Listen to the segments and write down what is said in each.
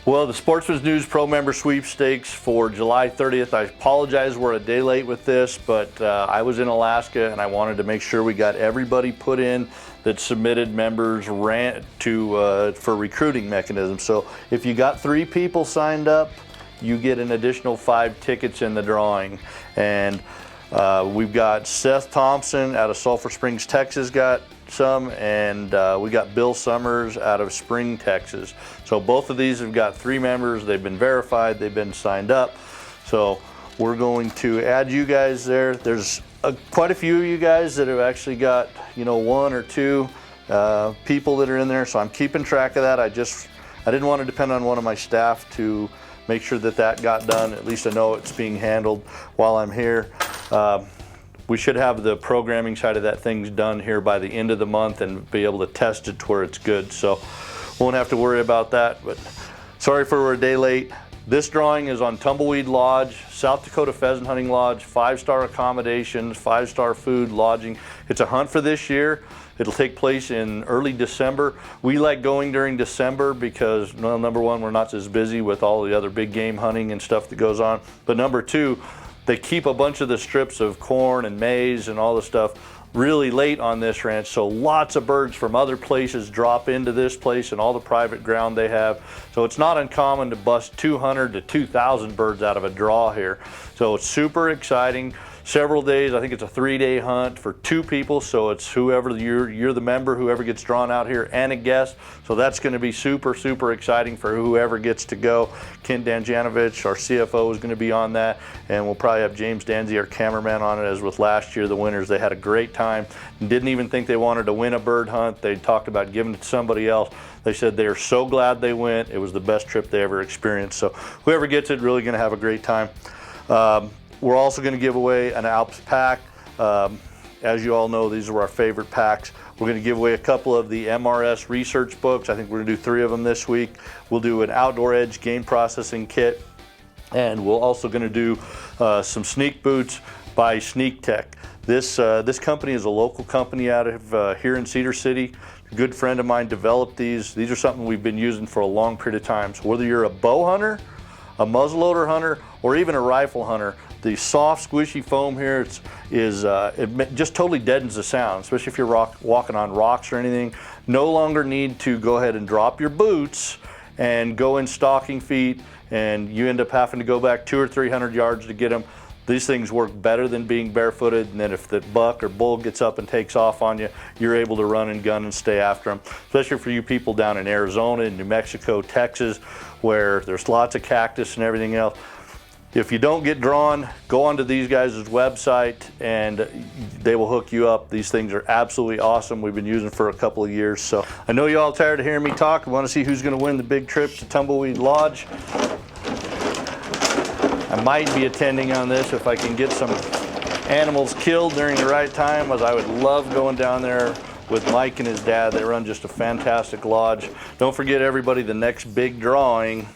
Well, the Sportsman's News Pro Member Sweepstakes for July 30th. I apologize we're a day late with this, but I was in Alaska and I wanted to make sure we got everybody put in that submitted members for recruiting mechanisms. So if you got 3 people signed up, you get an additional 5 tickets in the drawing. And we've got Seth Thompson out of Sulphur Springs, Texas got some, and we got Bill Summers out of Spring, Texas. So both of these have got 3 members. They've been verified, they've been signed up. So we're going to add you guys there. There's quite a few of you guys that have actually got, 1 or 2 people that are in there. So I'm keeping track of that. I didn't want to depend on one of my staff to make sure that got done. At least I know it's being handled while I'm here. We should have the programming side of that things done here by the end of the month and be able to test it to where it's good. So won't have to worry about that, but sorry for we're a day late. This drawing is on Tumbleweed Lodge, South Dakota Pheasant Hunting Lodge, 5-star accommodations, 5-star food, lodging. It's a hunt for this year. It'll take place in early December. We like going during December because, well, number one, we're not as busy with all the other big game hunting and stuff that goes on. But number 2, they keep a bunch of the strips of corn and maize and all the stuff really late on this ranch, so lots of birds from other places drop into this place and all the private ground they have. So it's not uncommon to bust 200 to 2,000 birds out of a draw here. So it's super exciting. Several days, I think it's a 3-day hunt for 2 people, so it's whoever you're the member, whoever gets drawn out here, and a guest. So that's going to be super, super exciting for whoever gets to go. Ken Danjanovich, our CFO, is going to be on that, and we'll probably have James Danzy, our cameraman, on it. As with last year, the winners, they had a great time and didn't even think they wanted to win a bird hunt. They talked about giving it to somebody else. They said they are so glad they went. It was the best trip they ever experienced. So whoever gets it, really going to have a great time. We're also going to give away an Alps pack. As you all know, these are our favorite packs. We're going to give away a couple of the MRS research books. I think we're going to do 3 of them this week. We'll do an Outdoor Edge game processing kit, and we're also going to do some sneak boots by Sneak Tech. This company is a local company out of here in Cedar City. A good friend of mine developed these. These are something we've been using for a long period of time. So whether you're a bow hunter, a muzzleloader hunter, or even a rifle hunter, the soft, squishy foam here it just totally deadens the sound, especially if you're walking on rocks or anything. No longer need to go ahead and drop your boots and go in stocking feet, and you end up having to go back 200 or 300 yards to get them. These things work better than being barefooted, and then if the buck or bull gets up and takes off on you, you're able to run and gun and stay after them. Especially for you people down in Arizona, in New Mexico, Texas, where there's lots of cactus and everything else. If you don't get drawn, go onto these guys' website and they will hook you up. These things are absolutely awesome. We've been using for a couple of years. So I know you all tired of hearing me talk. I want to see who's going to win the big trip to Tumbleweed Lodge. I might be attending on this if I can get some animals killed during the right time, as I would love going down there with Mike and his dad. They run just a fantastic lodge. Don't forget, everybody, the next big drawing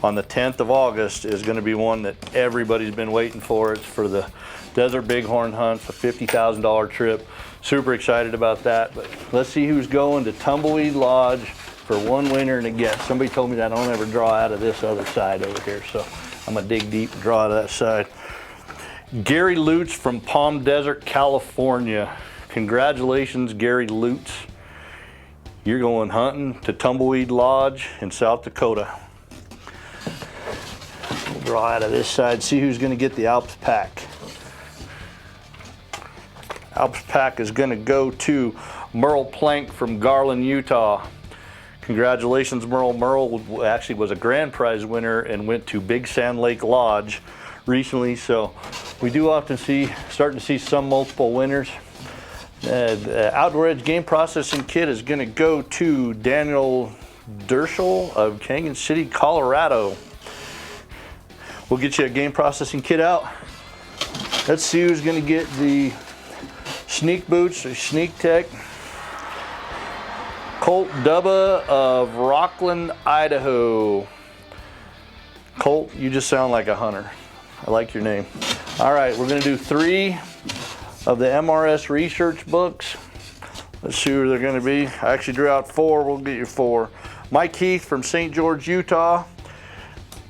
on the 10th of August is going to be one that everybody's been waiting for. It's for the Desert Bighorn Hunt, a $50,000 trip. Super excited about that. But let's see who's going to Tumbleweed Lodge for one winner and a guest. Somebody told me that I don't ever draw out of this other side over here, so I'm gonna dig deep and draw out of that side. Gary Lutes from Palm Desert, California. Congratulations, Gary Lutes. You're going hunting to Tumbleweed Lodge in South Dakota. We'll draw out of this side, see who's gonna get the Alps pack. Alps pack is gonna go to Merle Plank from Garland, Utah. Congratulations, Merle. Merle actually was a grand prize winner and went to Big Sand Lake Lodge recently, so we do often starting to see some multiple winners. The Outdoor Edge game processing kit is going to go to Daniel Derschel of Canyon City, Colorado. We'll get you a game processing kit out. Let's see who's going to get the sneak boots, or Sneak Tech. Colt Duba of Rockland, Idaho. Colt, you just sound like a hunter. I like your name. All right, we're gonna do 3 of the MRS research books. Let's see who they're gonna be. I actually drew out 4, we'll get you 4. Mike Heath from St. George, Utah.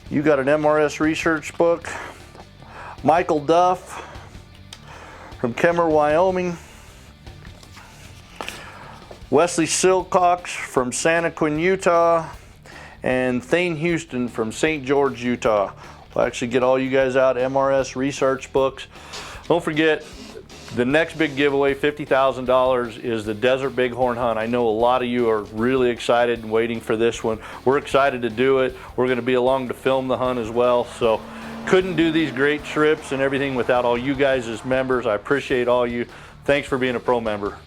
You got an MRS research book. Michael Duff from Kemmer, Wyoming. Wesley Silcox from Santa Quin, Utah. And Thayne Houston from St. George, Utah. We'll actually get all you guys out MRS research books. Don't forget, the next big giveaway, $50,000, is the Desert Bighorn Hunt. I know a lot of you are really excited and waiting for this one. We're excited to do it. We're going to be along to film the hunt as well. So couldn't do these great trips and everything without all you guys as members. I appreciate all you. Thanks for being a pro member.